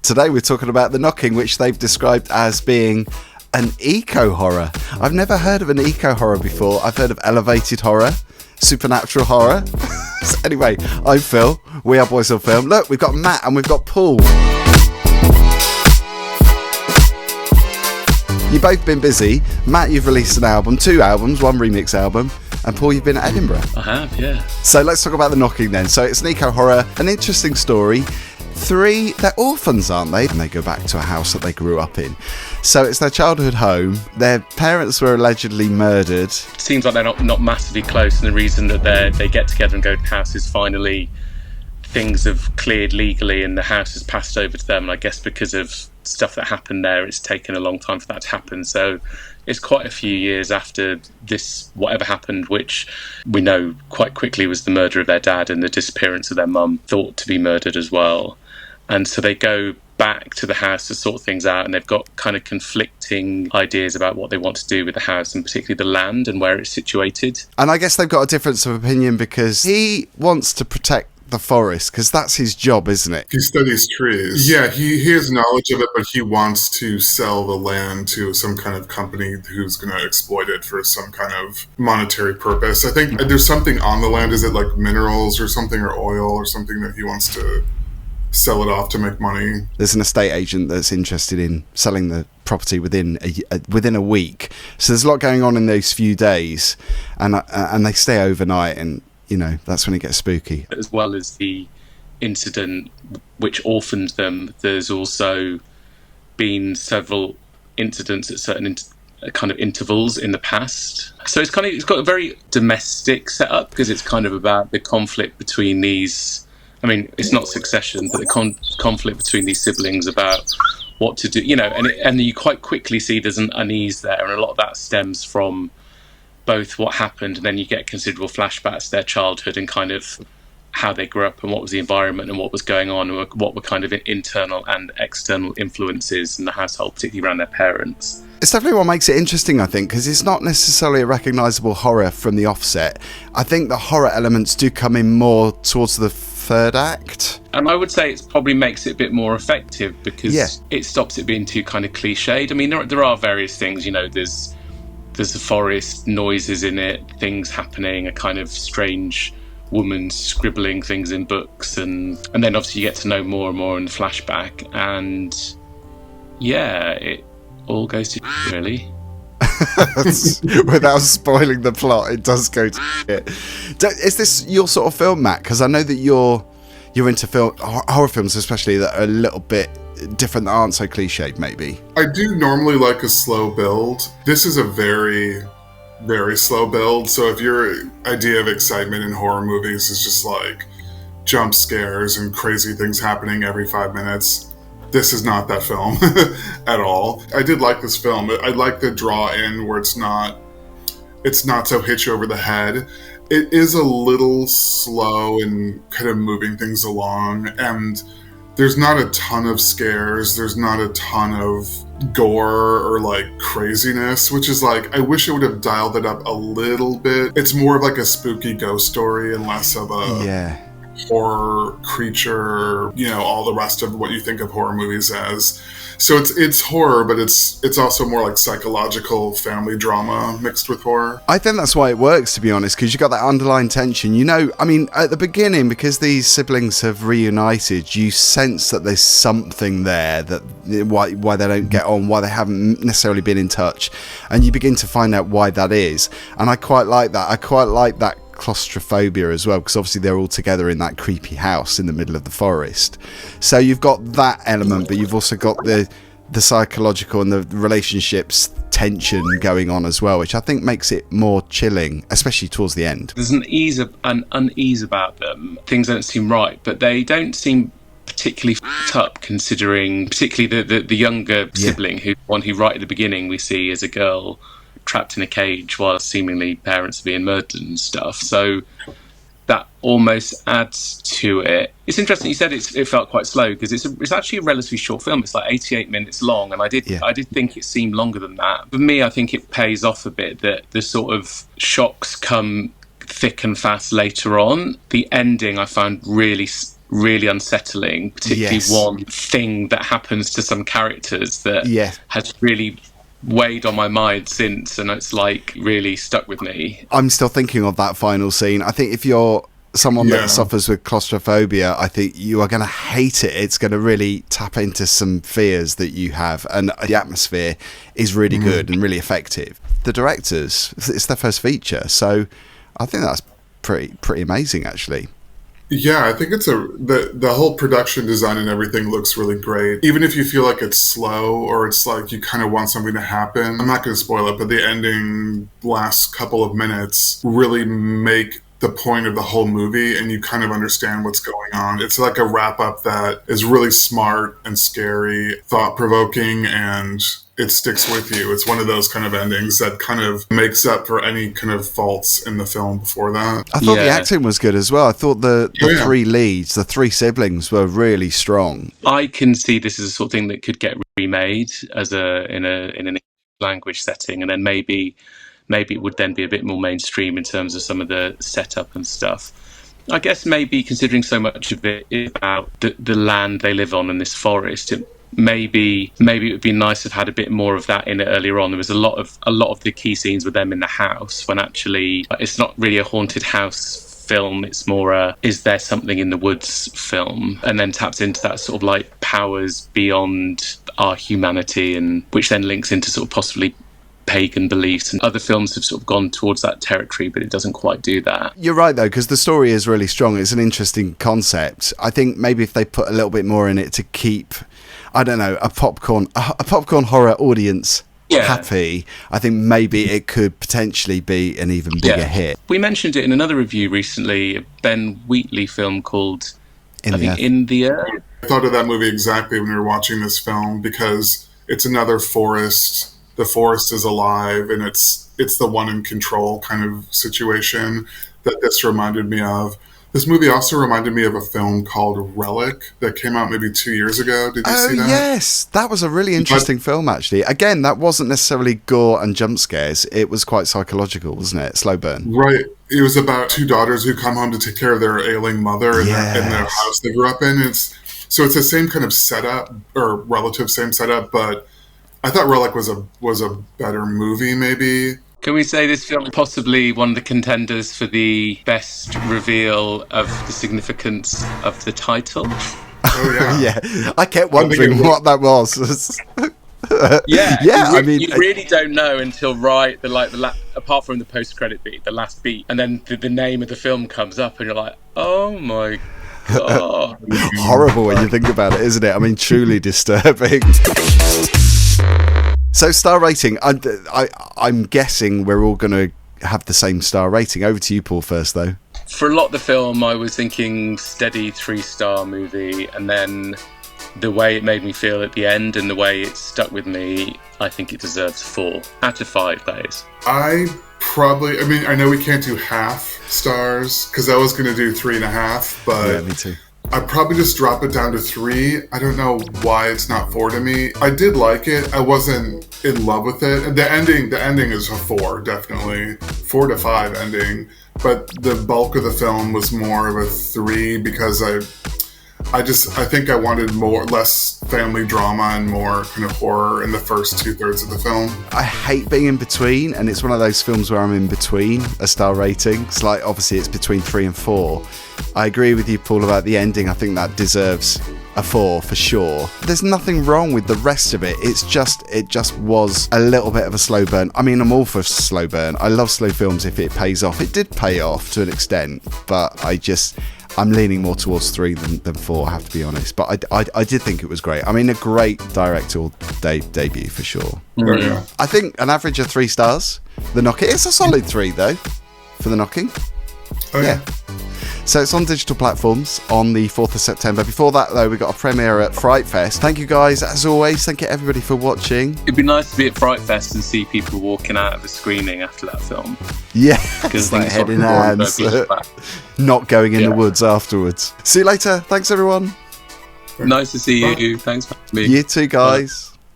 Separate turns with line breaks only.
Today we're talking about The Knocking, which they've described as being an eco-horror. I've never heard of an eco-horror before. I've heard of elevated horror, supernatural horror. Anyway, I'm Phil. We are Boys on Film. Look, we've got Matt and we've got Paul. You've both been busy. Matt, you've released an album, 2 albums, 1 remix album. And Paul, you've been at Edinburgh.
I have, yeah.
So let's talk about The Knocking then. So it's an eco-horror, an interesting story. 3, they're orphans, aren't they? And they go back to a house that they grew up in. So it's their childhood home. Their parents were allegedly murdered.
It seems like they're not massively close, and the reason that they get together and go to the house is finally things have cleared legally and the house has passed over to them. And I guess because of stuff that happened there, it's taken a long time for that to happen. So it's quite a few years after this, whatever happened, which we know quite quickly was the murder of their dad and the disappearance of their mum, thought to be murdered as well. And so they go back to the house to sort things out, and they've got kind of conflicting ideas about what they want to do with the house, and particularly the land and where it's situated.
And I guess they've got a difference of opinion because he wants to protect the forest because that's his job, isn't it?
He studies trees. Yeah, he has knowledge of it, but he wants to sell the land to some kind of company who's going to exploit it for some kind of monetary purpose. I think there's something on the land. Is it like minerals or something, or oil or something that he wants to sell it off to make money?
There's an estate agent that's interested in selling the property within a week. So there's a lot going on in those few days, and they stay overnight, and you know, that's when it gets spooky.
As well as the incident which orphaned them, there's also been several incidents at certain kind of intervals in the past. So it's got a very domestic setup because it's kind of about the conflict between these. I mean, it's not succession, but the conflict between these siblings about what to do. You know, and you quite quickly see there's an unease there, and a lot of that stems from both what happened, and then you get considerable flashbacks to their childhood and kind of how they grew up and what was the environment and what was going on and what were kind of internal and external influences in the household, particularly around their parents.
It's definitely what makes it interesting, I think, because it's not necessarily a recognisable horror from the offset. I think the horror elements do come in more towards the 3rd act.
And I would say it probably makes it a bit more effective because it stops it being too kind of cliched. I mean, there are various things, you know, there's a forest, noises in it, things happening, a kind of strange woman scribbling things in books, and then obviously you get to know more and more in the flashback, and yeah, it all goes to really.
Without spoiling the plot, it does go to shit. Is this your sort of film, Matt? Because I know that you're into horror films, especially that are a little bit different, that aren't so cliched, maybe.
I do normally like a slow build. This is a very, very slow build. So if your idea of excitement in horror movies is just like jump scares and crazy things happening every 5 minutes, this is not that film at all. I did like this film. I like the draw in where it's not so hit you over the head. It is a little slow and kind of moving things along, and there's not a ton of scares. There's not a ton of gore or like craziness, which is like, I wish it would have dialed it up a little bit. It's more of like a spooky ghost story and less of a horror creature, you know, all the rest of what you think of horror movies as. So it's horror, but it's also more like psychological family drama mixed with horror.
I think that's why it works, to be honest, because you got that underlying tension. You know, I mean, at the beginning, because these siblings have reunited, you sense that there's something there, that why they don't get on, why they haven't necessarily been in touch, and you begin to find out why that is. And I quite like that. I quite like that claustrophobia as well, because obviously they're all together in that creepy house in the middle of the forest. So you've got that element, but you've also got the psychological and the relationships tension going on as well, which I think makes it more chilling, especially towards the end.
There's an unease about them. Things don't seem right, but they don't seem particularly f***ed up, considering particularly the younger sibling, who right at the beginning we see as a girl trapped in a cage while seemingly parents are being murdered and stuff. So that almost adds to it. It's interesting you said it felt quite slow, because it's actually a relatively short film. It's like 88 minutes long, and I did think it seemed longer than that. For me, I think it pays off a bit that the sort of shocks come thick and fast later on. The ending I found really really unsettling, particularly one thing that happens to some characters that has really weighed on my mind since, and it's like really stuck with me.
I'm still thinking of that final scene. I think if you're someone that suffers with claustrophobia, I think you are going to hate it. It's going to really tap into some fears that you have, and the atmosphere is really good and really effective. The directors, it's their first feature, so I think that's pretty amazing, actually.
Yeah, I think it's the whole production design and everything looks really great. Even if you feel like it's slow or it's like you kind of want something to happen, I'm not going to spoil it, but the ending last couple of minutes really make the point of the whole movie, and you kind of understand what's going on. It's like a wrap up that is really smart and scary, thought provoking, and it sticks with you. It's one of those kind of endings that kind of makes up for any kind of faults in the film before that.
I thought the acting was good as well. I thought the three leads, the three siblings, were really strong.
I can see this as a sort of thing that could get remade as in an language setting, and then maybe it would then be a bit more mainstream in terms of some of the setup and stuff. I guess maybe considering so much of it is about the land they live on in this forest, maybe it would be nice to have had a bit more of that in it earlier on. There was a lot of the key scenes with them in the house, when actually it's not really a haunted house film, it's more a is there something in the woods film, and then taps into that sort of like powers beyond our humanity, and which then links into sort of possibly pagan beliefs, and other films have sort of gone towards that territory, but it doesn't quite do that.
You're right though, because the story is really strong. It's an interesting concept. I think maybe if they put a little bit more in it to keep, I don't know, a popcorn horror audience happy, I think maybe it could potentially be an even bigger hit.
We mentioned it in another review recently, a Ben Wheatley film called In the Earth.
I thought of that movie exactly when we were watching this film, because it's another forest. The forest is alive, and it's the one in control kind of situation that this reminded me of. This movie also reminded me of a film called Relic that came out maybe 2 years ago. Did you see that? Oh,
yes. That was a really interesting film, actually. Again, that wasn't necessarily gore and jump scares. It was quite psychological, wasn't it? Slow burn.
Right. It was about two daughters who come home to take care of their ailing mother in their house they grew up in. So it's the same kind of setup, or relative same setup, but I thought Relic was a better movie, maybe.
Can we say this film possibly one of the contenders for the best reveal of the significance of the title?
Oh, yeah.
Yeah. I kept wondering what that was.
You really don't know until apart from the post-credit beat, the last beat, and then the name of the film comes up, and you're like, oh my god.
Horrible when you think about it, isn't it? I mean, truly disturbing. So star rating, I'm guessing we're all going to have the same star rating. Over to you, Paul, first, though.
For a lot of the film, I was thinking steady 3-star movie, and then the way it made me feel at the end and the way it stuck with me, I think it deserves 4 out of 5, that is.
I know we can't do half stars, because I was going to do 3.5, but
yeah, me too.
I'd probably just drop it down to 3. I don't know why it's not 4 to me. I did like it. I wasn't in love with it. The ending is a 4, definitely. 4 to 5 ending. But the bulk of the film was more of a 3, because I think I wanted less family drama and more kind of horror in the first 2/3 of the film.
I hate being in between, and it's one of those films where I'm in between a star rating. It's like, obviously it's between 3 and 4. I agree with you, Paul, about the ending. I think that deserves a 4 for sure. There's nothing wrong with the rest of it. It just was a little bit of a slow burn. I mean, I'm all for slow burn. I love slow films if it pays off. It did pay off to an extent, but I'm leaning more towards 3 than 4, I have to be honest. But I did think it was great. I mean, a great directorial debut for sure.
Mm-hmm. Yeah.
I think an average of 3 stars. The Knocking. It's a solid 3 though for The Knocking.
Oh yeah.
So it's on digital platforms on the 4th of September. Before that, though, we got a premiere at FrightFest. Thank you, guys, as always. Thank you, everybody, for watching.
It'd be nice to be at FrightFest and see people walking out of the screening after that film.
Yeah, it's like head in hands, not going in the woods afterwards. See you later. Thanks, everyone.
Nice to see you. Thanks for having me.
You too, guys. Bye.